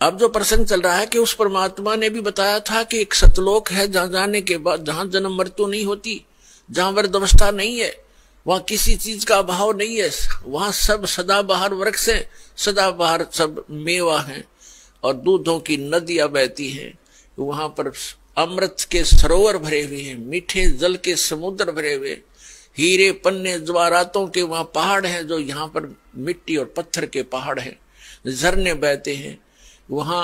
अब जो प्रसंग चल रहा है कि उस परमात्मा ने भी बताया था कि एक सतलोक है जहां जाने के बाद जहां जन्म मृत्यु नहीं होती, जहां वृद्धावस्था नहीं है, वहां किसी चीज का अभाव नहीं है, वहां सब सदाबहार वृक्ष है, सदाबहार सब मेवा है और दूधों की नदियां बहती हैं। वहां पर अमृत के सरोवर भरे हुए हैं, मीठे जल के समुद्र भरे हुए, हीरे पन्ने जवाहरातों के वहां पहाड़ हैं जो यहाँ पर मिट्टी और पत्थर के पहाड़ हैं, झरने बहते हैं, वहां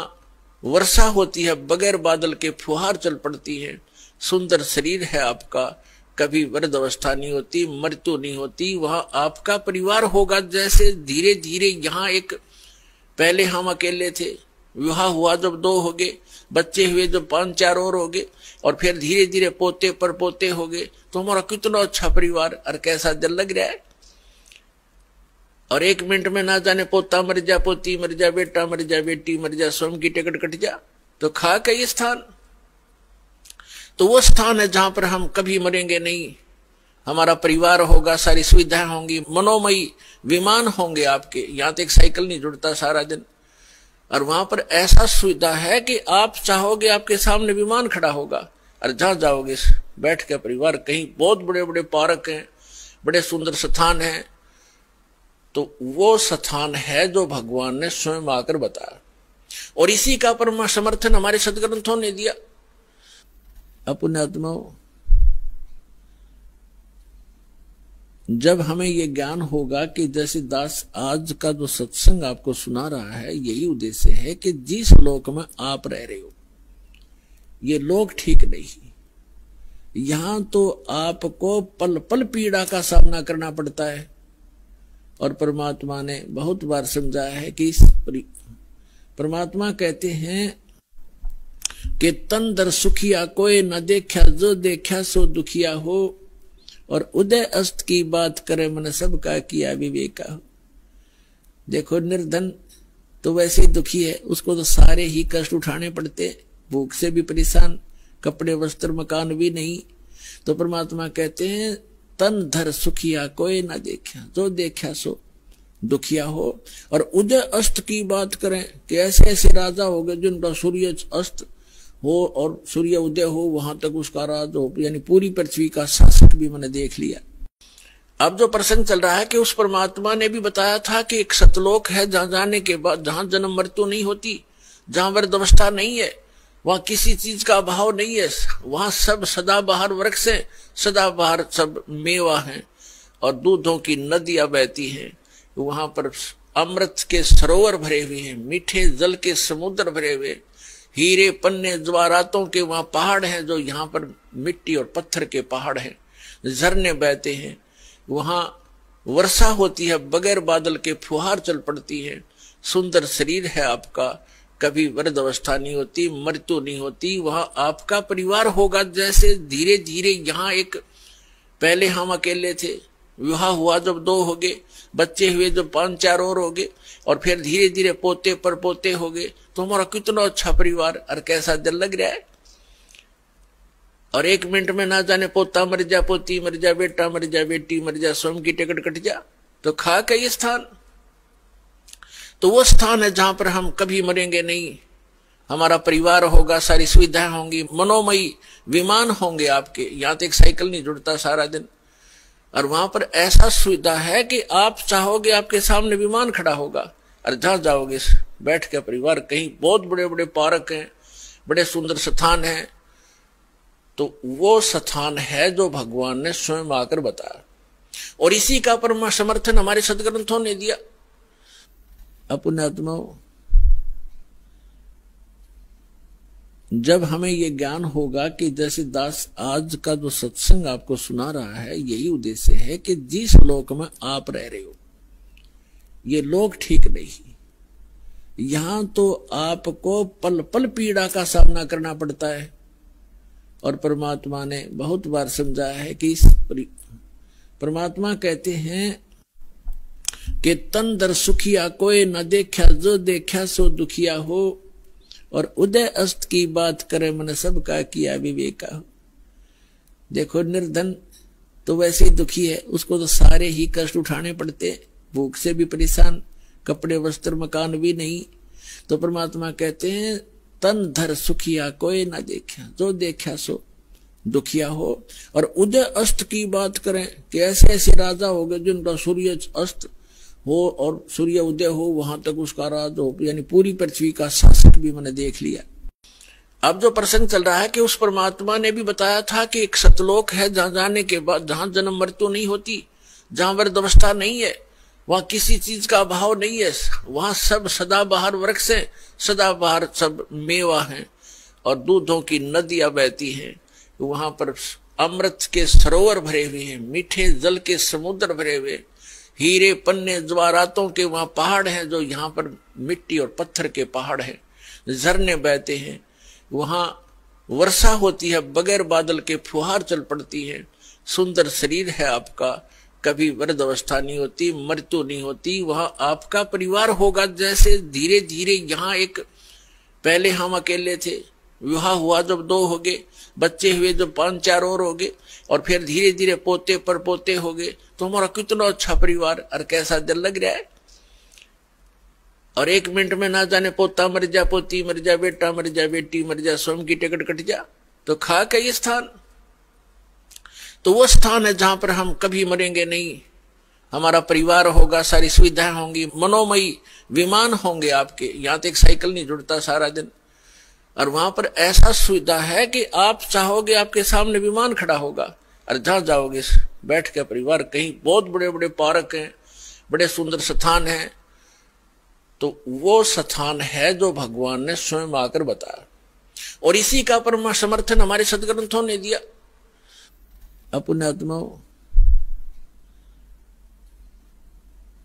वर्षा होती है, बगैर बादल के फुहार चल पड़ती है, सुंदर शरीर है आपका, कभी वृद्ध अवस्था नहीं होती, मृत्यु नहीं होती, वहां आपका परिवार होगा। जैसे धीरे धीरे यहाँ एक पहले हम अकेले थे, विवाह हुआ जब 2 हो गए, बच्चे हुए जब 5-4 और हो गए, और फिर धीरे धीरे पोते पर पोते हो गए, तो हमारा कितना अच्छा परिवार और कैसा दिल लग रहा है। और 1 मिनट में ना जाने पोता मर जा, पोती मर जा, बेटा मर जा, बेटी मर जा, स्वयं की टिकट कट जा, तो खा कई स्थान। तो वो स्थान है जहां पर हम कभी मरेंगे नहीं, हमारा परिवार होगा, सारी सुविधाएं होंगी, मनोमयी विमान होंगे आपके। यहां तो एक साइकिल नहीं जुड़ता सारा दिन, और वहां पर ऐसा सुविधा है कि आप चाहोगे आपके सामने विमान खड़ा होगा, और जहां जाओगे बैठ के परिवार, कहीं बहुत बड़े बड़े पार्क हैं, बड़े सुंदर स्थान हैं। तो वो स्थान है जो भगवान ने स्वयं आकर बताया, और इसी का परम समर्थन हमारे सदग्रंथों ने दिया। अपने आत्माओं, जब हमें ये ज्ञान होगा कि जैसे दास आज का जो सत्संग आपको सुना रहा है, यही उद्देश्य है कि जिस लोक में आप रह रहे हो ये लोक ठीक नहीं, यहां तो आपको पल पल पीड़ा का सामना करना पड़ता है। और परमात्मा ने बहुत बार समझाया है कि इस परमात्मा कहते हैं कि तन दर सुखिया कोई न देखा, जो देखा सो दुखिया हो, और उदय अस्त की बात करे मन सबका किया विवेका हो। देखो निर्धन तो वैसे ही दुखी है, उसको तो सारे ही कष्ट उठाने पड़ते, भूख से भी परेशान, कपड़े वस्त्र मकान भी नहीं। तो परमात्मा कहते हैं तन धर सुखिया कोई ना देखा, जो देखा सो दुखिया हो। और उदय अस्त की बात करें कि ऐसे ऐसे राजा हो गए जिनका सूर्य अस्त हो और सूर्य उदय हो, वहां तक उसका राज हो, यानी पूरी पृथ्वी का शासक भी मैंने देख लिया। अब जो प्रसंग चल रहा है कि उस परमात्मा ने भी बताया था कि एक सतलोक है जहां जाने के बाद जहां जन्म मृत्यु नहीं होती, जहां वृद्धावस्था नहीं है, वहां किसी चीज का अभाव नहीं है, वहां सब सदाबहार वृक्ष है, सदाबहार सब मेवा है और दूधों की नदियां बहती हैं। वहां पर अमृत के सरोवर भरे हुए हैं, मीठे जल के समुद्र भरे हुए, हीरे पन्ने जवाहरातों के वहां पहाड़ हैं जो यहाँ पर मिट्टी और पत्थर के पहाड़ हैं, झरने बहते हैं, वहां वर्षा होती है, बगैर बादल के फुहार चल पड़ती है, सुंदर शरीर है आपका, कभी वृद्ध अवस्था नहीं होती, मृत्यु नहीं होती, वहां आपका परिवार होगा। जैसे धीरे धीरे यहाँ एक पहले हम अकेले थे, विवाह हुआ जब 2 हो गए, बच्चे हुए जब 5-4 और हो गए, और फिर धीरे धीरे पोते पर पोते हो गए, तो हमारा कितना अच्छा परिवार और कैसा दिल लग रहा है। और 1 मिनट में ना जाने पोता मर जा, पोती मर जा, बेटा मर जा, बेटी मर जा, स्वयं की टिकट कट जा, तो खा कई स्थान। तो वो स्थान है जहां पर हम कभी मरेंगे नहीं, हमारा परिवार होगा, सारी सुविधाएं होंगी, मनोमयी विमान होंगे आपके। यहाँ तो एक साइकिल नहीं जुड़ता सारा दिन, और वहां पर ऐसा सुविधा है कि आप चाहोगे आपके सामने विमान खड़ा होगा, और जहां जाओगे बैठ के परिवार, कहीं बहुत बड़े बड़े पार्क हैं, बड़े सुंदर स्थान हैं। तो वो स्थान है जो भगवान ने स्वयं आकर बताया, और इसी का परम समर्थन हमारे सदग्रंथों ने दिया। अपने आत्माओं, जब हमें ये ज्ञान होगा कि जैसे दास आज का जो सत्संग आपको सुना रहा है, यही उद्देश्य है कि जिस लोक में आप रह रहे हो ये लोक ठीक नहीं, यहां तो आपको पल पल पीड़ा का सामना करना पड़ता है। और परमात्मा ने बहुत बार समझाया है कि इस परमात्मा कहते हैं कि तन दर सुखिया कोई न देखा, जो देखा सो दुखिया हो, और उदय अस्त की बात करे मन सबका किया विवेका हो। देखो निर्धन तो वैसे ही दुखी है, उसको तो सारे ही कष्ट उठाने पड़ते, भूख से भी परेशान, कपड़े वस्त्र मकान भी नहीं। तो परमात्मा कहते हैं तन धर सुखिया कोई ना देखा, जो देखा सो दुखिया हो। और उदय अस्त की बात करें कि ऐसे ऐसे राजा हो गए जिनका सूर्य अस्त हो और सूर्य उदय हो, वहां तक उसका राज हो, यानी पूरी पृथ्वी का शासक भी मैंने देख लिया। अब जो प्रसंग चल रहा है कि उस परमात्मा ने भी बताया था कि एक सतलोक है जहां जाने के बाद, जहां जन्म मृत्यु नहीं होती, जहां वृद्धावस्था नहीं है, वहां किसी चीज का अभाव नहीं है, वहां सब सदाबहार वृक्ष है, सदाबहार सब मेवा है और दूधों की नदियां बहती हैं। वहां पर अमृत के सरोवर भरे हुए हैं, मीठे जल के समुद्र भरे हुए, हीरे पन्ने जवाहरातों के वहां पहाड़ हैं, जो यहाँ पर मिट्टी और पत्थर के पहाड़ हैं, झरने बहते हैं, वहां वर्षा होती है, बगैर बादल के फुहार चल पड़ती है, सुंदर शरीर है आपका, कभी वृद्ध अवस्था नहीं होती, मृत्यु नहीं होती, वहां आपका परिवार होगा। जैसे धीरे धीरे यहाँ एक, पहले हम अकेले थे, विवाह हुआ जब 2 हो गए, बच्चे हुए जब 5-4 और हो गए, और फिर धीरे धीरे पोते पर पोते हो गए, तो हमारा कितना अच्छा परिवार और कैसा दिल लग रहा है। और 1 मिनट में ना जाने पोता मर जा, पोती मर जा, बेटा मर जा, बेटी मर जा, स्वयं की टिकट कट जा, तो खा का ये स्थान, तो वो स्थान है जहां पर हम कभी मरेंगे नहीं। हमारा परिवार होगा, सारी सुविधाएं होंगी, मनोमयी विमान होंगे आपके, यहां तो एक साइकिल नहीं जुड़ता सारा दिन। और वहां पर ऐसा सुविधा है कि आप चाहोगे आपके सामने विमान खड़ा होगा, और जहां जाओगे बैठ के परिवार, कहीं बहुत बड़े बड़े पार्क हैं, बड़े सुंदर स्थान हैं, तो वो स्थान है जो भगवान ने स्वयं आकर बताया। और इसी का परम समर्थन हमारे सदग्रंथों ने दिया। अपने आत्माओं,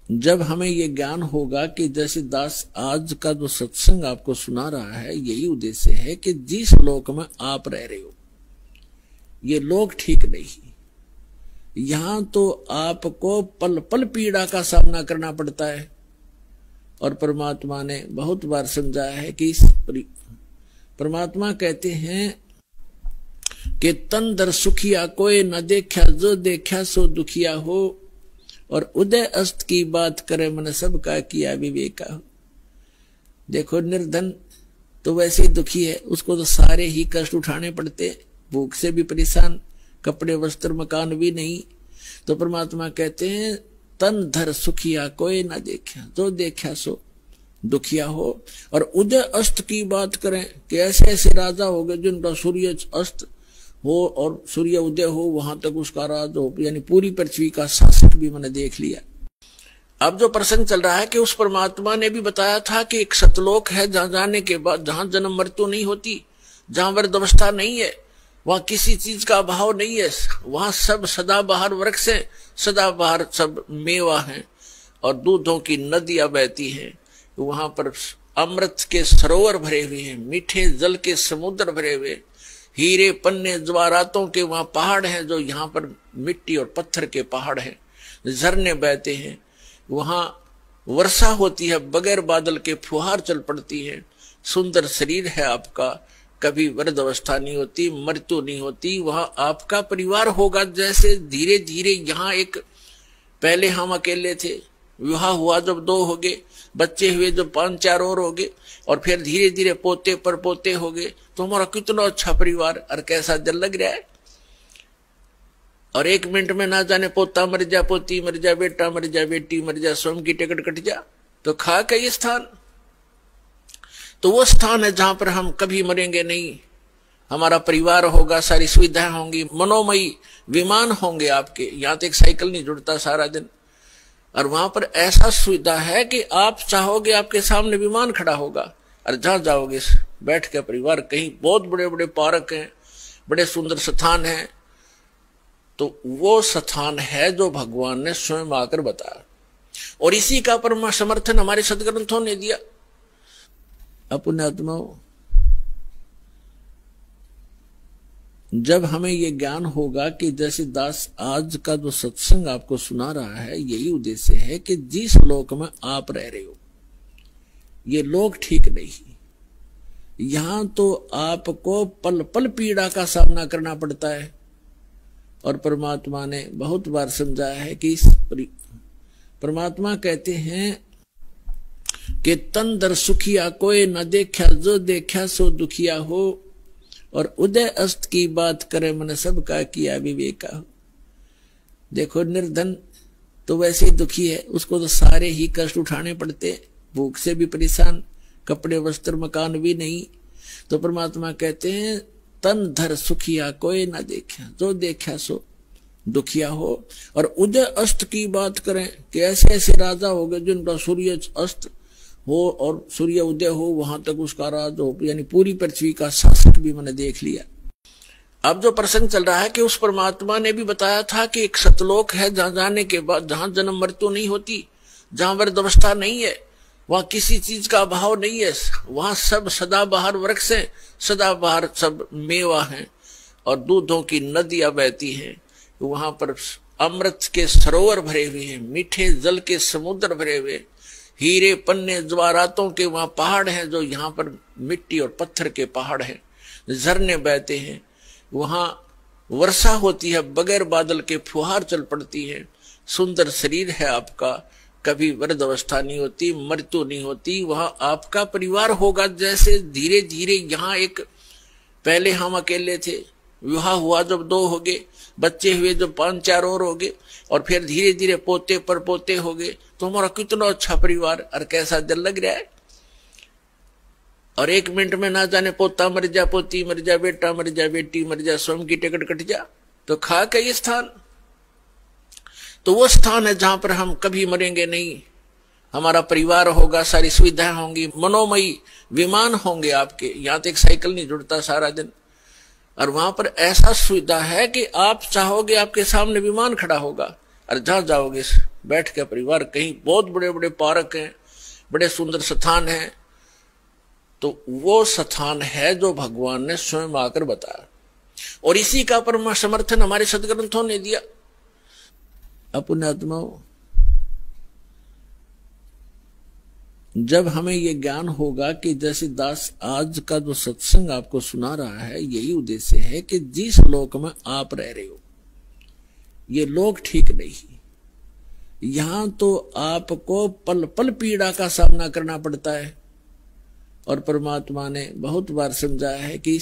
जब हमें ये ज्ञान होगा कि जैसे दास आज का जो सत्संग आपको सुना रहा है, यही उद्देश्य है कि जिस लोक में आप रह रहे हो, ये लोक ठीक नहीं, यहां तो आपको पल पल पीड़ा का सामना करना पड़ता है। और परमात्मा ने बहुत बार समझाया है कि परमात्मा कहते हैं कि तन दर सुखिया कोई न देखा, जो देखा सो दुखिया हो। और उदय अस्त की बात करे मैंने सबका किया विवेका हो। देखो निर्धन तो वैसे ही दुखी है, उसको तो सारे ही कष्ट उठाने पड़ते, भूख से भी परेशान, कपड़े वस्त्र मकान भी नहीं। तो परमात्मा कहते हैं तन धर सुखिया कोई ना देखा, जो देखा सो दुखिया हो। और उदय अस्त की बात करें कि ऐसे ऐसे राजा हो गए जिनका सूर्य अस्त हो और सूर्य उदय हो, वहां तक उसका राज हो, यानी पूरी पृथ्वी का शासक भी मैंने देख लिया। अब जो प्रसंग चल रहा है कि उस परमात्मा ने भी बताया था कि एक सतलोक है जहां जाने के बाद, जहां जन्म मृत्यु नहीं होती, जहां वृद्धावस्था नहीं है, वहां किसी चीज का अभाव नहीं है, वहां सब सदाबहार वृक्ष है, सदाबहार सब मेवा है और दूधों की नदियां बहती हैं। वहां पर अमृत के सरोवर भरे हुए हैं, मीठे जल के समुद्र भरे हुए, हीरे पन्ने जवाहरातों के वहां पहाड़ हैं, जो यहाँ पर मिट्टी और पत्थर के पहाड़ हैं, झरने बहते हैं, वहां वर्षा होती है, बगैर बादल के फुहार चल पड़ती है, सुंदर शरीर है आपका, कभी वृद्ध अवस्था नहीं होती, मृत्यु नहीं होती, वहां आपका परिवार होगा। जैसे धीरे धीरे यहाँ एक, पहले हम अकेले थे, विवाह हुआ जब 2 हो गए, बच्चे हुए जब 5-4 और हो गए, और फिर धीरे धीरे पोते पर पोते हो गए, तो हमारा कितना अच्छा परिवार और कैसा दिल लग रहा है। और 1 मिनट में ना जाने पोता मर जा, पोती मर जा, बेटा मर जा, बेटी मर जा, स्वयं की टिकट कट जा, तो खा का ये स्थान, तो वो स्थान है जहां पर हम कभी मरेंगे नहीं। हमारा परिवार होगा, सारी सुविधाएं होंगी, मनोमयी विमान होंगे आपके, यहां तो एक साइकिल नहीं जुड़ता सारा दिन। और वहां पर ऐसा सुविधा है कि आप चाहोगे आपके सामने विमान खड़ा होगा, और जहां जाओगे बैठ के परिवार, कहीं बहुत बड़े बड़े पार्क हैं, बड़े सुंदर स्थान हैं, तो वो स्थान है जो भगवान ने स्वयं आकर बताया। और इसी का परम समर्थन हमारे सदग्रंथों ने दिया। अपने आत्माओं, जब हमें ये ज्ञान होगा कि जैसे दास आज का जो सत्संग आपको सुना रहा है, यही उद्देश्य है कि जिस लोक में आप रह रहे हो, ये लोक ठीक नहीं, यहां तो आपको पल पल पीड़ा का सामना करना पड़ता है। और परमात्मा ने बहुत बार समझाया है कि परमात्मा कहते हैं कि तन दर सुखिया कोई न देखा, जो देखा सो दुखिया हो। और उदय अस्त की बात करे, मन सबका किया विवेका हो। देखो निर्धन तो वैसे ही दुखी है, उसको तो सारे ही कष्ट उठाने पड़ते, भूख से भी परेशान, कपड़े वस्त्र मकान भी नहीं। तो परमात्मा कहते हैं तन धर सुखिया कोई ना देखा, जो देखा सो दुखिया हो। और उदय अस्त की बात करें कि ऐसे ऐसे राजा हो गए जिनका सूर्य अस्त हो और सूर्य उदय हो, वहां तक उसका राज हो, यानी पूरी पृथ्वी का शासक भी मैंने देख लिया। अब जो प्रसंग चल रहा है कि उस परमात्मा ने भी बताया था कि एक सतलोक है जहां जाने के बाद, जहां जन्म मृत्यु नहीं होती, जहां वृद्ध अवस्था नहीं है, वहां किसी चीज का अभाव नहीं है, वहां सब सदाबहार वृक्ष हैं, सदाबहार सब मेवा है और दूधों की नदियां बहती हैं। वहां पर अमृत के सरोवर भरे हुए हैं, मीठे जल के समुद्र भरे हुए, हीरे पन्ने जवाहरातों के वहां पहाड़ हैं, जो यहाँ पर मिट्टी और पत्थर के पहाड़ हैं, झरने बहते हैं, वहां वर्षा होती है, बगैर बादल के फुहार चल पड़ती है। सुंदर शरीर है आपका, कभी वृद्ध अवस्था नहीं होती, मृत्यु नहीं होती। वहां आपका परिवार होगा, जैसे धीरे धीरे यहाँ एक पहले हम अकेले थे, विवाह हुआ जब 2 हो गए, बच्चे हुए जब 5-4 और हो गए, और फिर धीरे धीरे पोते पर पोते हो गए, तो हमारा कितना अच्छा परिवार और कैसा दिल लग रहा है। और 1 मिनट में ना जाने पोता मर जा, पोती मर जा, बेटा मर जा, बेटी मर जा, स्वयं की टिकट कट जा, तो खा का ये स्थान, तो वो स्थान है जहां पर हम कभी मरेंगे नहीं। हमारा परिवार होगा, सारी सुविधाएं होंगी, मनोमयी विमान होंगे आपके, यहाँ तो एक साइकिल नहीं जुड़ता सारा दिन। और वहां पर ऐसा सुविधा है कि आप चाहोगे आपके सामने विमान खड़ा होगा, और जहां जाओगे बैठ के परिवार, कहीं बहुत बड़े बड़े पार्क हैं, बड़े सुंदर स्थान हैं, तो वो स्थान है जो भगवान ने स्वयं आकर बताया। और इसी का परम समर्थन हमारे सदग्रंथों ने दिया। अपने आत्माओं, जब हमें ये ज्ञान होगा कि जैसे दास आज का जो सत्संग आपको सुना रहा है, यही उद्देश्य है कि जिस लोक में आप रह रहे हो, ये लोक ठीक नहीं, यहां तो आपको पल पल पीड़ा का सामना करना पड़ता है। और परमात्मा ने बहुत बार समझाया है कि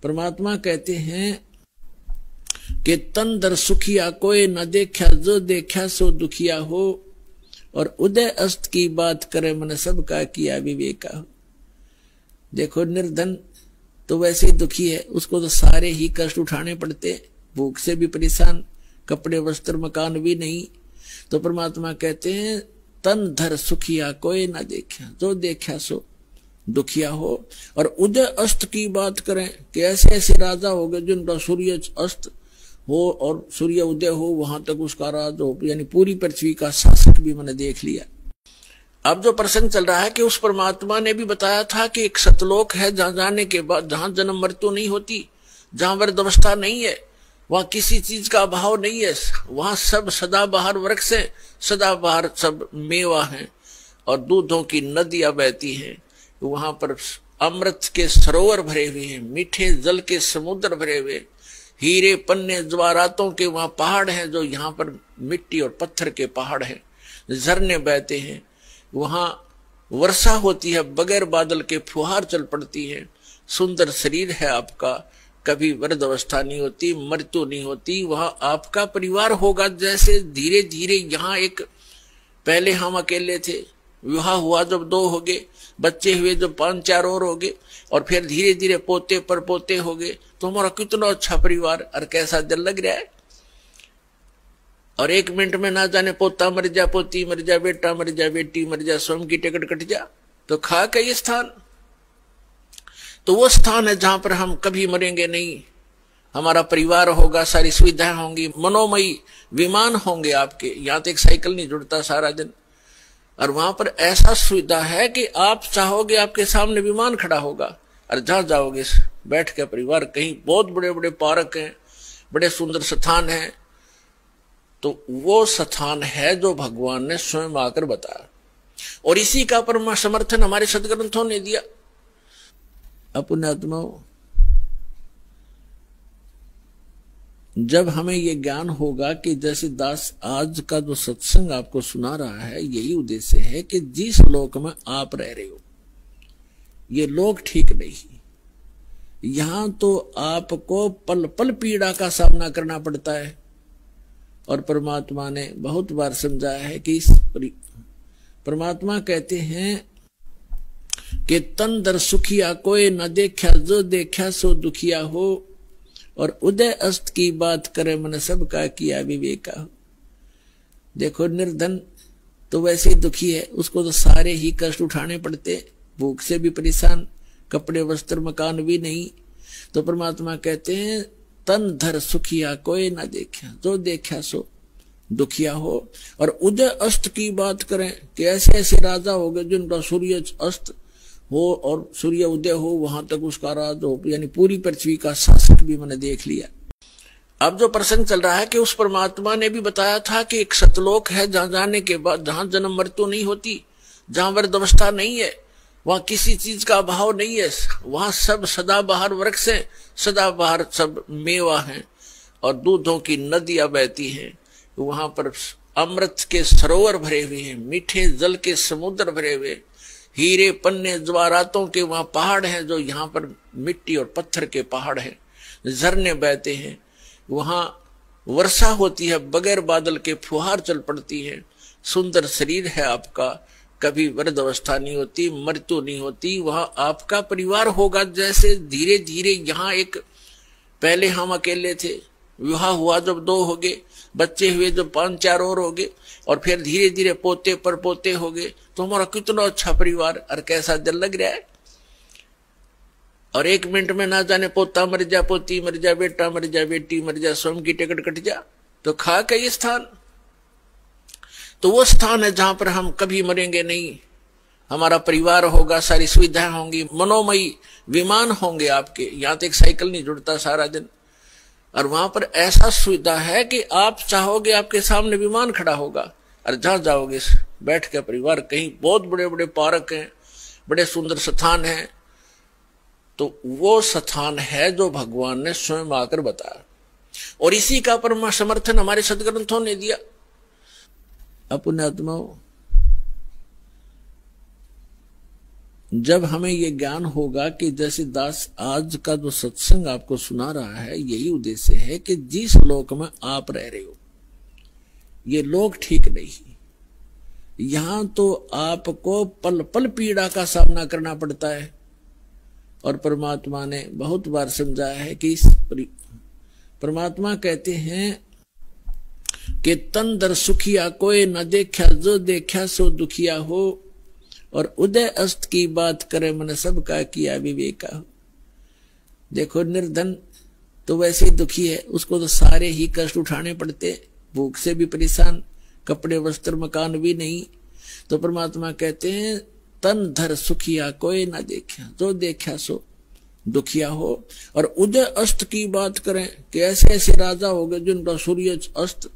परमात्मा कहते हैं कि तन दर सुखिया कोई न देखा, जो देखा सो दुखिया हो। और उदय अस्त की बात करे, मन सबका किया विवेका हो। देखो निर्धन तो वैसे ही दुखी है, उसको तो सारे ही कष्ट उठाने पड़ते, भूख से भी परेशान, कपड़े वस्त्र मकान भी नहीं। तो परमात्मा कहते हैं तन धर सुखिया कोई ना देखा, जो देखा सो दुखिया हो। और उदय अस्त की बात करें कि ऐसे ऐसे राजा हो गए जिनका सूर्य अस्त हो और सूर्य उदय हो, वहां तक उसका राज हो, यानी पूरी पृथ्वी का शासक भी मैंने देख लिया। अब जो प्रसंग चल रहा है कि उस परमात्मा ने भी बताया था कि एक सतलोक है जहां जाने के बाद, जहां जन्म मृत्यु नहीं होती, जहां वृद्ध अवस्था नहीं है, वहां किसी चीज का अभाव नहीं है, वहां सब सदाबहार वृक्ष हैं, सदाबहार सब मेवा है और दूधों की नदियां बहती हैं। वहां पर अमृत के सरोवर भरे हुए हैं, मीठे जल के समुद्र भरे हुए, हीरे पन्ने जवाहरातों के वहां पहाड़ हैं, जो यहाँ पर मिट्टी और पत्थर के पहाड़ हैं, झरने बहते हैं, वहां वर्षा होती है, बगैर बादल के फुहार चल पड़ती है। सुंदर शरीर है आपका, कभी वृद्ध अवस्था नहीं होती, मृत्यु नहीं होती। वहां आपका परिवार होगा, जैसे धीरे धीरे यहाँ एक पहले हम अकेले थे, विवाह हुआ जब 2 हो गए, बच्चे हुए जब 5-4 और हो गए, और फिर धीरे धीरे पोते पर पोते हो गए, तो हमारा कितना अच्छा परिवार और कैसा दिल लग रहा है। और 1 मिनट में ना जाने पोता मर जा, पोती मर जा, बेटा मर जा, बेटी मर जा, स्वयं की टिकट कट जा, तो खा का ये स्थान, तो वो स्थान है जहां पर हम कभी मरेंगे नहीं। हमारा परिवार होगा, सारी सुविधाएं होंगी, मनोमयी विमान होंगे आपके, यहाँ तो एक साइकिल नहीं जुड़ता सारा दिन। और वहां पर ऐसा सुविधा है कि आप चाहोगे आपके सामने विमान खड़ा होगा, और जहां जाओगे बैठ के परिवार, कहीं बहुत बड़े बड़े पार्क हैं, बड़े सुंदर स्थान हैं, तो वो स्थान है जो भगवान ने स्वयं आकर बताया। और इसी का परम समर्थन हमारे सदग्रंथों ने दिया। अपने आत्माओं, जब हमें ये ज्ञान होगा कि जैसे दास आज का जो सत्संग आपको सुना रहा है, यही उद्देश्य है कि जिस लोक में आप रह रहे हो ये लोक ठीक नहीं, यहां तो आपको पल पल पीड़ा का सामना करना पड़ता है। और परमात्मा ने बहुत बार समझाया है कि परमात्मा कहते हैं कि तन दर सुखिया कोई न देखा, जो देखा सो दुखिया हो, और उदय अस्त की बात करे मन सबका किया विवेका हो। देखो निर्धन तो वैसे ही दुखी है, उसको तो सारे ही कष्ट उठाने पड़ते, भूख से भी परेशान, कपड़े वस्त्र मकान भी नहीं। तो परमात्मा कहते हैं तन धर सुखिया कोई ना देखा, जो देखा सो दुखिया हो। और उदय अस्त की बात करें कि ऐसे ऐसे राजा हो गए जिनका सूर्य अस्त हो और सूर्य उदय हो, वहां तक उसका राज हो, यानी पूरी पृथ्वी का शासक भी मैंने देख लिया। अब जो प्रसंग चल रहा है कि उस परमात्मा ने भी बताया था कि एक सतलोक है जहां जाने के बाद, जहां जन्म मृत्यु नहीं होती, जहां वृद्धावस्था नहीं है, वहां किसी चीज का अभाव नहीं है, वहां सब सदाबहार वृक्ष है, सदाबहार सब मेवा है और दूधों की नदियां बहती हैं। वहां पर अमृत के सरोवर भरे हुए हैं, मीठे जल के समुद्र भरे हुए, हीरे पन्ने जवाहरातों के वहां पहाड़ हैं, जो यहाँ पर मिट्टी और पत्थर के पहाड़ हैं, झरने बहते हैं, वहां वर्षा होती है, बगैर बादल के फुहार चल पड़ती है, सुंदर शरीर है आपका, कभी वृद्धावस्था नहीं होती, मृत्यु नहीं होती, वहां आपका परिवार होगा। जैसे धीरे धीरे यहाँ एक पहले हम अकेले थे, विवाह हुआ जब 2 हो गए, बच्चे हुए जब 5-4 और हो गए, और फिर धीरे धीरे पोते पर पोते हो गए, तो हमारा कितना अच्छा परिवार और कैसा दिल लग रहा है। और 1 मिनट में ना जाने पोता मर जा, पोती मर जा, बेटा मर जा, बेटी मर जा, स्वयं की टिकट कट जा, तो खा का ये स्थान, तो वो स्थान है जहां पर हम कभी मरेंगे नहीं, हमारा परिवार होगा, सारी सुविधाएं होंगी, मनोमयी विमान होंगे आपके, यहां तक साइकिल नहीं जुड़ता सारा दिन, और वहां पर ऐसा सुविधा है कि आप चाहोगे आपके सामने विमान खड़ा होगा, और जहां जाओगे बैठ के परिवार, कहीं बहुत बड़े बड़े पार्क हैं, बड़े सुंदर स्थान हैं, तो वो स्थान है जो भगवान ने स्वयं आकर बताया, और इसी का परम समर्थन हमारे सदग्रंथों ने दिया। अपने आत्माओं, जब हमें ये ज्ञान होगा कि जैसे दास आज का जो सत्संग आपको सुना रहा है, यही उद्देश्य है कि जिस लोक में आप रह रहे हो ये लोक ठीक नहीं, यहां तो आपको पल पल पीड़ा का सामना करना पड़ता है। और परमात्मा ने बहुत बार समझाया है कि परमात्मा कहते हैं कि तन दर सुखिया कोई न देखा, जो देखा सो दुखिया हो, और उदय अस्त की बात करे मन सबका किया विवेका हो। देखो निर्धन तो वैसे ही दुखी है, उसको तो सारे ही कष्ट उठाने पड़ते, भूख से भी परेशान, कपड़े वस्त्र मकान भी नहीं। तो परमात्मा कहते हैं तन धर सुखिया कोई ना देखा, जो देखा सो दुखिया हो। और उदय अस्त की बात करें कि ऐसे ऐसे राजा हो गए जिनका सूर्य अस्त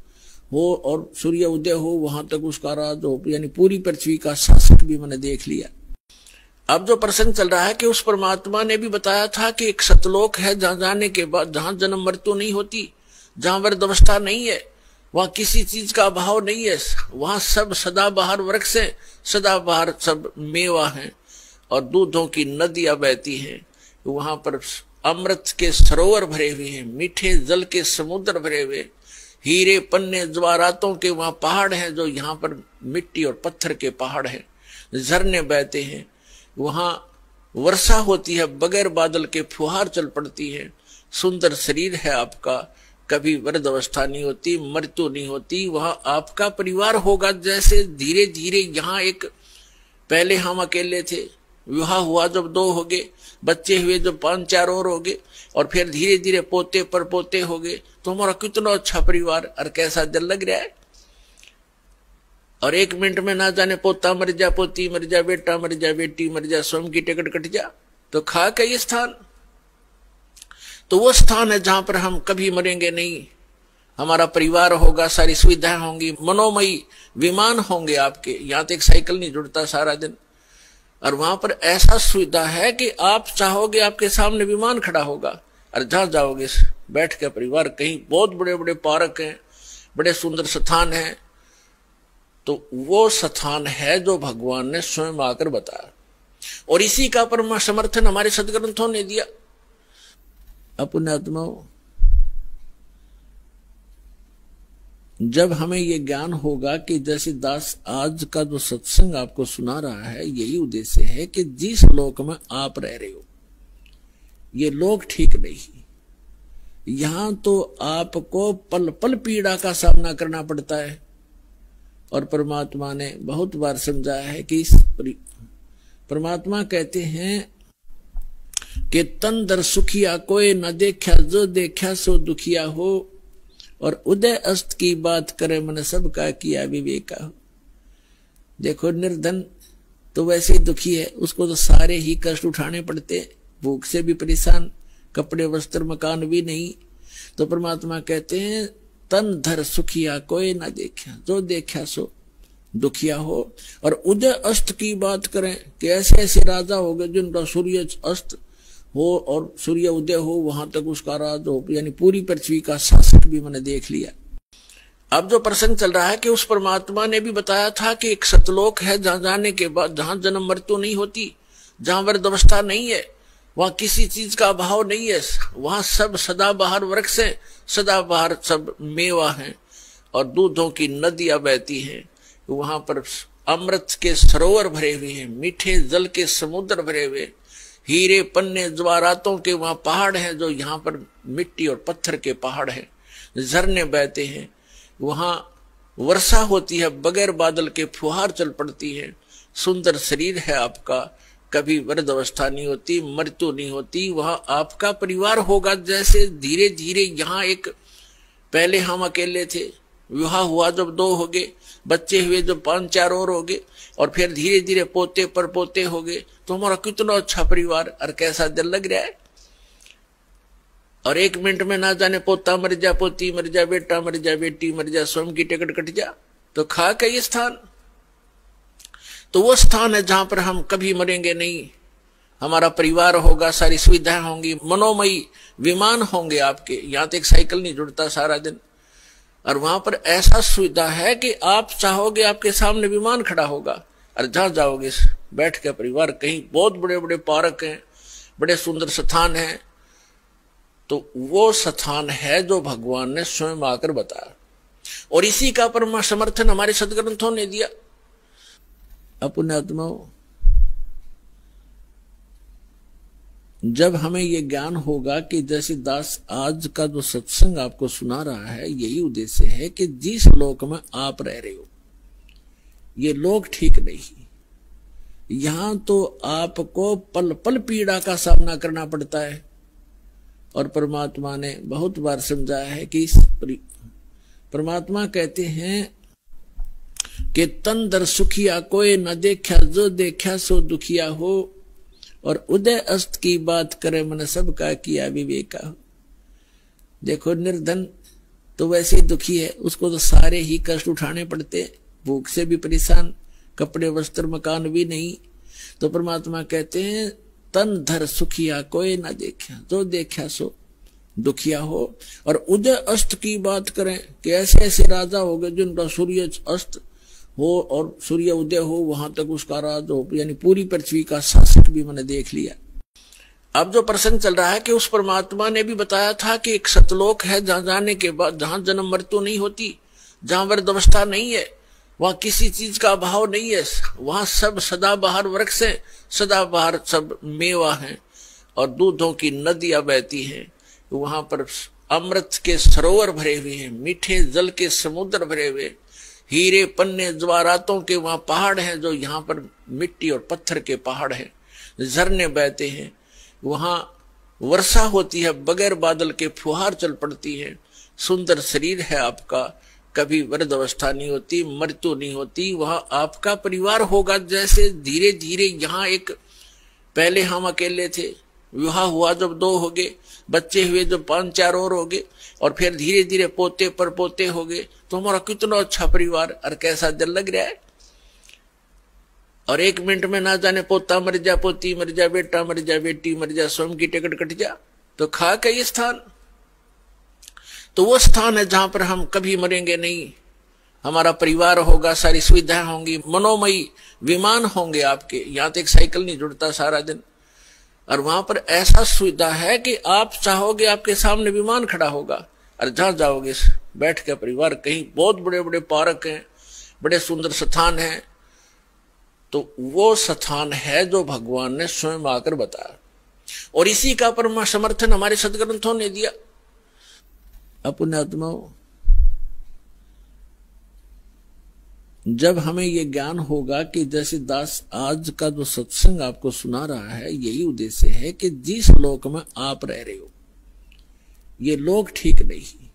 हो और सूर्य उदय हो, वहां तक उसका राज हो, यानी पूरी पृथ्वी का शासक भी मैंने देख लिया। अब जो प्रसंग चल रहा है कि उस परमात्मा ने भी बताया था कि एक सतलोक है जहां जाने के बाद, जहां जन्म मृत्यु नहीं होती, जहां वृद्धावस्था नहीं है, वहां किसी चीज का अभाव नहीं है, वहां सब सदाबहार वृक्ष है, सदाबहार सब मेवा है और दूधों की नदियां बहती हैं। वहां पर अमृत के सरोवर भरे हुए हैं, मीठे जल के समुद्र भरे हुए, हीरे पन्ने जवाहरातों के वहां पहाड़ हैं, जो यहाँ पर मिट्टी और पत्थर के पहाड़ हैं, झरने बहते हैं, वहां वर्षा होती है, बगैर बादल के फुहार चल पड़ती है, सुंदर शरीर है आपका, कभी वृद्धावस्था नहीं होती, मृत्यु नहीं होती, वहां आपका परिवार होगा। जैसे धीरे धीरे यहाँ एक पहले हम अकेले थे, विवाह हुआ जब 2 हो गए, बच्चे हुए जब 5-4 और हो गए, और फिर धीरे धीरे पोते पर पोते हो गए, तो हमारा कितना अच्छा परिवार और कैसा दिल लग रहा है। और 1 मिनट में ना जाने पोता मर जा, पोती मर जा, बेटा मर जा, बेटी मर जा, स्वयं की टिकट कट जा, तो खा का ये स्थान, तो वो स्थान है जहां पर हम कभी मरेंगे नहीं, हमारा परिवार होगा, सारी सुविधाएं होंगी, मनोमयी विमान होंगे आपके, यहां तक साइकिल नहीं जुड़ता सारा दिन, और वहां पर ऐसा सुविधा है कि आप चाहोगे आपके सामने विमान खड़ा होगा, और जहां जाओगे बैठ के परिवार, कहीं बहुत बड़े बड़े पार्क हैं, बड़े सुंदर स्थान हैं, तो वो स्थान है जो भगवान ने स्वयं आकर बताया। और इसी का परम समर्थन हमारे सदग्रंथों ने दिया। अपने आत्माओं, जब हमें ये ज्ञान होगा कि जैसे दास आज का जो सत्संग आपको सुना रहा है, यही उद्देश्य है कि जिस लोक में आप रह रहे हो ये लोग ठीक नहीं। यहां तो आपको पल पल पीड़ा का सामना करना पड़ता है। और परमात्मा ने बहुत बार समझाया है कि परमात्मा कहते हैं कि तन दर सुखिया कोई न देखा, जो देखा सो दुखिया हो। और उदय अस्त की बात करे मन सबका किया विवेका हो। देखो निर्धन तो वैसे ही दुखी है, उसको तो सारे ही कष्ट उठाने पड़ते, भूख से भी परेशान, कपड़े वस्त्र मकान भी नहीं। तो परमात्मा कहते हैं तन धर सुखिया कोई ना देखा, जो देखा सो दुखिया हो। और उदय अस्त की बात करें कि ऐसे ऐसे राजा हो गए जिनका सूर्य अस्त हो और सूर्य उदय हो, वहां तक उसका राज हो, यानी पूरी पृथ्वी का शासक भी मैंने देख लिया। अब जो प्रसंग चल रहा है कि उस परमात्मा ने भी बताया था कि एक सतलोक है जहां जाने के बाद, जहां जन्म मृत्यु नहीं होती, जहां वृद्धावस्था नहीं है, वहां किसी चीज का अभाव नहीं है, वहां सब सदाबहार वृक्ष है, सदाबहार सब मेवा है और दूधों की नदियां बहती हैं। वहां पर अमृत के सरोवर भरे हुए हैं, मीठे जल के समुद्र भरे हुए, हीरे पन्ने ज्वारातों के वहां पहाड़ हैं, जो यहाँ पर मिट्टी और पत्थर के पहाड़ हैं, झरने बहते हैं, वहां वर्षा होती है, बगैर बादल के फुहार चल पड़ती है, सुंदर शरीर है आपका, कभी वृद्ध अवस्था नहीं होती, मृत्यु नहीं होती, वहां आपका परिवार होगा। जैसे धीरे धीरे यहाँ एक, पहले हम अकेले थे, विवाह हुआ जब 2 हो गए, बच्चे हुए जब 5-4 और हो गए, और फिर धीरे धीरे पोते पर पोते हो गए, तो हमारा कितना अच्छा परिवार और कैसा दिल लग रहा है। और 1 मिनट में ना जाने पोता मर जा, पोती मर जा, बेटा मर जा, बेटी मर जा, स्वयं की टिकट कट जा, तो खा का ये स्थान, तो वो स्थान है जहां पर हम कभी मरेंगे नहीं। हमारा परिवार होगा, सारी सुविधाएं होंगी, मनोमयी विमान होंगे आपके, यहां तो एक साइकिल नहीं जुड़ता सारा दिन। और वहां पर ऐसा सुविधा है कि आप चाहोगे आपके सामने विमान खड़ा होगा, और जहां जाओगे बैठ के परिवार, कहीं बहुत बड़े बड़े पार्क हैं, बड़े सुंदर स्थान हैं, तो वो स्थान है जो भगवान ने स्वयं आकर बताया। और इसी का परम समर्थन हमारे सदग्रंथों ने दिया। अपने आत्माओं, जब हमें ये ज्ञान होगा कि जैसे दास आज का जो सत्संग आपको सुना रहा है, यही उद्देश्य है कि जिस लोक में आप रह रहे हो ये लोग ठीक नहीं। यहां तो आपको पल पल पीड़ा का सामना करना पड़ता है। और परमात्मा ने बहुत बार समझाया है कि परमात्मा कहते हैं कि तन दर सुखिया कोई न देखा, जो देखा सो दुखिया हो। और उदय अस्त की बात करे मन सबका किया विवेका हो। देखो निर्धन तो वैसे ही दुखी है, उसको तो सारे ही कष्ट उठाने पड़ते, भूख से भी परेशान, कपड़े वस्त्र मकान भी नहीं। तो परमात्मा कहते हैं तन धर सुखिया कोई ना देखा, जो देखा सो दुखिया हो। और उदय अस्त की बात करें कि ऐसे ऐसे राजा हो गए जिनका सूर्य अस्त हो और सूर्य उदय हो, वहां तक उसका राज हो, यानी पूरी पृथ्वी का शासक भी मैंने देख लिया। अब जो प्रसंग चल रहा है कि उस परमात्मा ने भी बताया था कि एक सतलोक है जहां जाने के बाद, जहां जन्म मृत्यु नहीं होती, जहां वृद्धावस्था नहीं है, वहां किसी चीज का अभाव नहीं है, वहां सब सदाबहार वृक्ष है, सदाबहार सब मेवा है और दूधों की नदियां बहती हैं। वहां पर अमृत के सरोवर भरे हुए हैं, मीठे जल के समुद्र भरे हुए, हीरे पन्ने ज्वारातों के वहां पहाड़ हैं, जो यहाँ पर मिट्टी और पत्थर के पहाड़ हैं, झरने बहते हैं, वहां वर्षा होती है, बगैर बादल के फुहार चल पड़ती है, सुंदर शरीर है आपका, कभी वृद्ध अवस्था नहीं होती, मृत्यु नहीं होती, वहां आपका परिवार होगा। जैसे धीरे धीरे यहाँ एक, पहले हम अकेले थे, विवाह हुआ जब 2 हो गए, बच्चे हुए जब 5-4 और हो गए, और फिर धीरे धीरे पोते पर पोते हो गए, तो हमारा कितना अच्छा परिवार और कैसा दिल लग रहा है। और 1 मिनट में ना जाने पोता मर जा, पोती मर जा, बेटा मर जा, बेटी मर जा, स्वयं की टिकट कट जा, तो खाक है ये स्थान, तो वो स्थान है जहां पर हम कभी मरेंगे नहीं। हमारा परिवार होगा, सारी सुविधाएं होंगी, मनोमयी विमान होंगे आपके। यहां तक साइकिल नहीं जुड़ता सारा दिन, और वहां पर ऐसा सुविधा है कि आप चाहोगे आपके सामने विमान खड़ा होगा, और जहां जाओगे बैठ के परिवार। कहीं बहुत बड़े बड़े पार्क हैं, बड़े सुंदर स्थान हैं, तो वो स्थान है जो भगवान ने स्वयं आकर बताया, और इसी का परम समर्थन हमारे सदग्रंथों ने दिया। अपने आत्माओं, जब हमें ये ज्ञान होगा कि जैसे दास आज का जो सत्संग आपको सुना रहा है, यही उद्देश्य है कि जिस लोक में आप रह रहे हो ये लोक ठीक नहीं।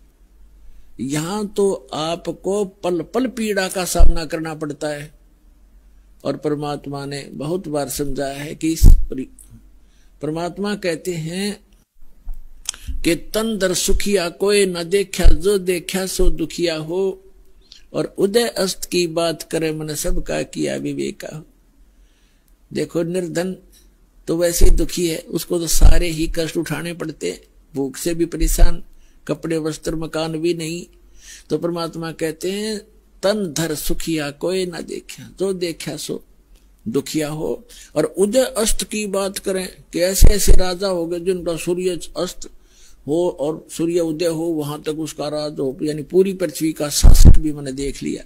यहां तो आपको पल पल पीड़ा का सामना करना पड़ता है, और परमात्मा ने बहुत बार समझाया है कि परमात्मा कहते हैं कि तन दर सुखिया कोई न देखा, जो देखा सो दुखिया हो, और उदय अस्त की बात करे मन सबका किया विवेका हो। देखो निर्धन तो वैसे ही दुखी है, उसको तो सारे ही कष्ट उठाने पड़ते, भूख से भी परेशान, कपड़े वस्त्र मकान भी नहीं। तो परमात्मा कहते हैं तन धर सुखिया कोई ना देखा, जो देखा सो दुखिया हो। और उदय अस्त की बात करें कि ऐसे ऐसे राजा हो गए जिनका सूर्य अस्त हो और सूर्य उदय हो, वहां तक उसका राज हो, यानी पूरी पृथ्वी का शासक भी मैंने देख लिया।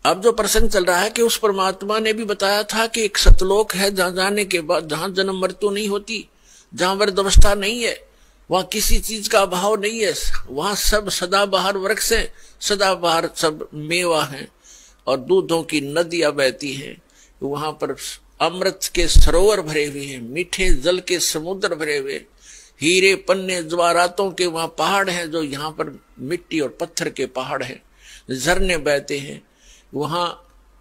अब जो प्रसंग चल रहा है कि उस परमात्मा ने भी बताया था कि एक सतलोक है जहां जाने के बाद, जहां जन्म मृत्यु नहीं होती, जहां वृद्ध अवस्था नहीं है, वहां किसी चीज का अभाव नहीं है, वहां सब सदाबहार वृक्ष है, सदाबहार सब मेवा है, और दूधों की नदियां बहती हैं। वहां पर अमृत के सरोवर भरे हुए हैं, मीठे जल के समुद्र भरे हुए, हीरे पन्ने जवाहरातों के वहां पहाड़ हैं, जो यहाँ पर मिट्टी और पत्थर के पहाड़ हैं, झरने बहते हैं, वहां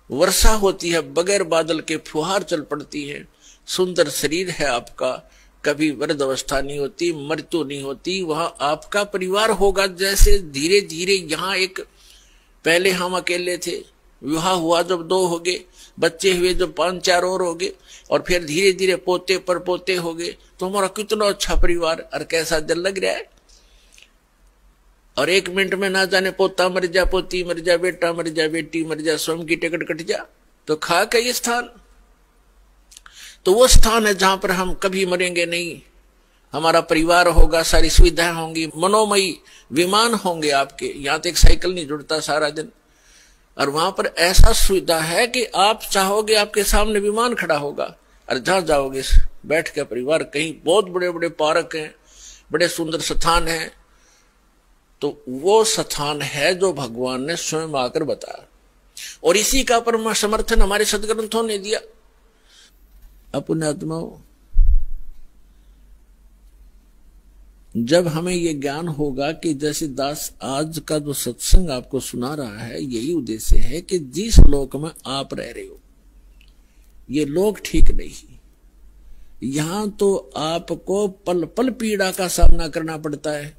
वर्षा होती है, बगैर बादल के फुहार चल पड़ती है, सुंदर शरीर है आपका, कभी वृद्ध अवस्था नहीं होती, मृत्यु नहीं होती। वहां आपका परिवार होगा, जैसे धीरे धीरे यहाँ एक पहले हम अकेले थे, विवाह हुआ जब 2 हो गए, बच्चे हुए जब 5-4 और हो गए, और फिर धीरे धीरे पोते पर पोते हो गए, तो हमारा कितना अच्छा परिवार, और कैसा दिल लग रहा है। और 1 मिनट में ना जाने पोता मर जा, पोती मर जा, बेटा मर जा, बेटी मर जा, स्वयं की टिकट कट जा। तो खाक है ये स्थान, तो वो स्थान है जहां पर हम कभी मरेंगे नहीं। हमारा परिवार होगा, सारी सुविधाएं होंगी, मनोमयी विमान होंगे आपके। यहां तक साइकिल नहीं जुड़ता सारा दिन, और वहां पर ऐसा सुविधा है कि आप चाहोगे आपके सामने विमान खड़ा होगा, और जहां जाओगे बैठ के परिवार। कहीं बहुत बड़े बड़े पार्क हैं, बड़े सुंदर स्थान हैं, तो वो स्थान है जो भगवान ने स्वयं आकर बताया, और इसी का परम समर्थन हमारे सदग्रंथों ने दिया। अपने आत्माओं, जब हमें ये ज्ञान होगा कि जैसे दास आज का जो सत्संग आपको सुना रहा है, यही उद्देश्य है कि जिस लोक में आप रह रहे हो ये लोक ठीक नहीं। यहां तो आपको पल पल पीड़ा का सामना करना पड़ता है,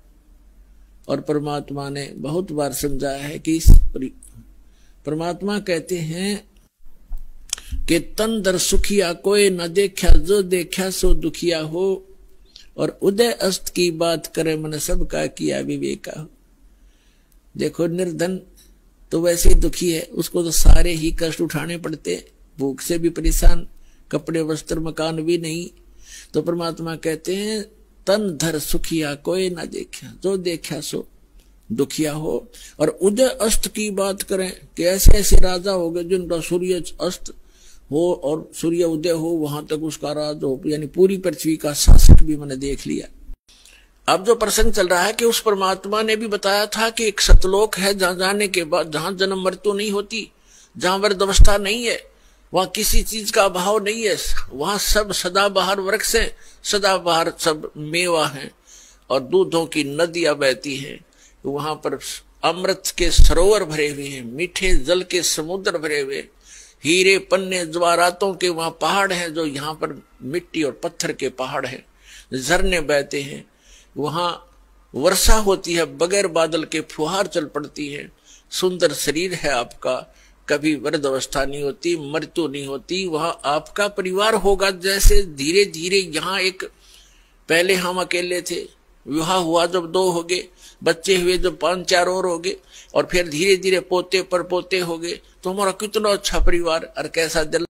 और परमात्मा ने बहुत बार समझाया है कि परमात्मा कहते हैं कि तन दर सुखिया कोई न देखा, जो देखा सो दुखिया हो, और उदय अस्त की बात करे मन सबका किया विवेका हो। देखो निर्धन तो वैसे ही दुखी है, उसको तो सारे ही कष्ट उठाने पड़ते, भूख से भी परेशान, कपड़े वस्त्र मकान भी नहीं। तो परमात्मा कहते हैं तन धर सुखिया कोई ना देखा, जो देखा सो दुखिया हो। और उदय अस्त की बात करें कि ऐसे ऐसे राजा हो गए जिनका सूर्य अस्त हो और सूर्य उदय हो, वहां तक उसका राज हो, यानी पूरी पृथ्वी का शासक भी मैंने देख लिया। अब जो प्रसंग चल रहा है कि उस परमात्मा ने भी बताया था कि एक सतलोक है जहां जाने के बाद, जहां जन्म मृत्यु नहीं होती, जहां वृद्ध अवस्था नहीं है, वहां किसी चीज का अभाव नहीं है, वहां सब सदाबहार वृक्ष है, सदाबहार सब मेवा है, और दूधों की नदियां बहती हैं। वहां पर अमृत के सरोवर भरे हुए हैं, मीठे जल के समुद्र भरे हुए, हीरे पन्ने जवाहरातों के वहां पहाड़ हैं, जो यहाँ पर मिट्टी और पत्थर के पहाड़ हैं, झरने बहते हैं, वहां वर्षा होती है, बगैर बादल के फुहार चल पड़ती है, सुंदर शरीर है आपका, कभी वृद्ध अवस्था नहीं होती, मृत्यु नहीं होती। वहां आपका परिवार होगा, जैसे धीरे धीरे यहाँ एक पहले हम अकेले थे, विवाह हुआ जब 2 हो गए, बच्चे हुए जब 5-4 और हो गए, और फिर धीरे धीरे पोते पर पोते हो गए, तो हमारा कितना अच्छा परिवार और कैसा दिल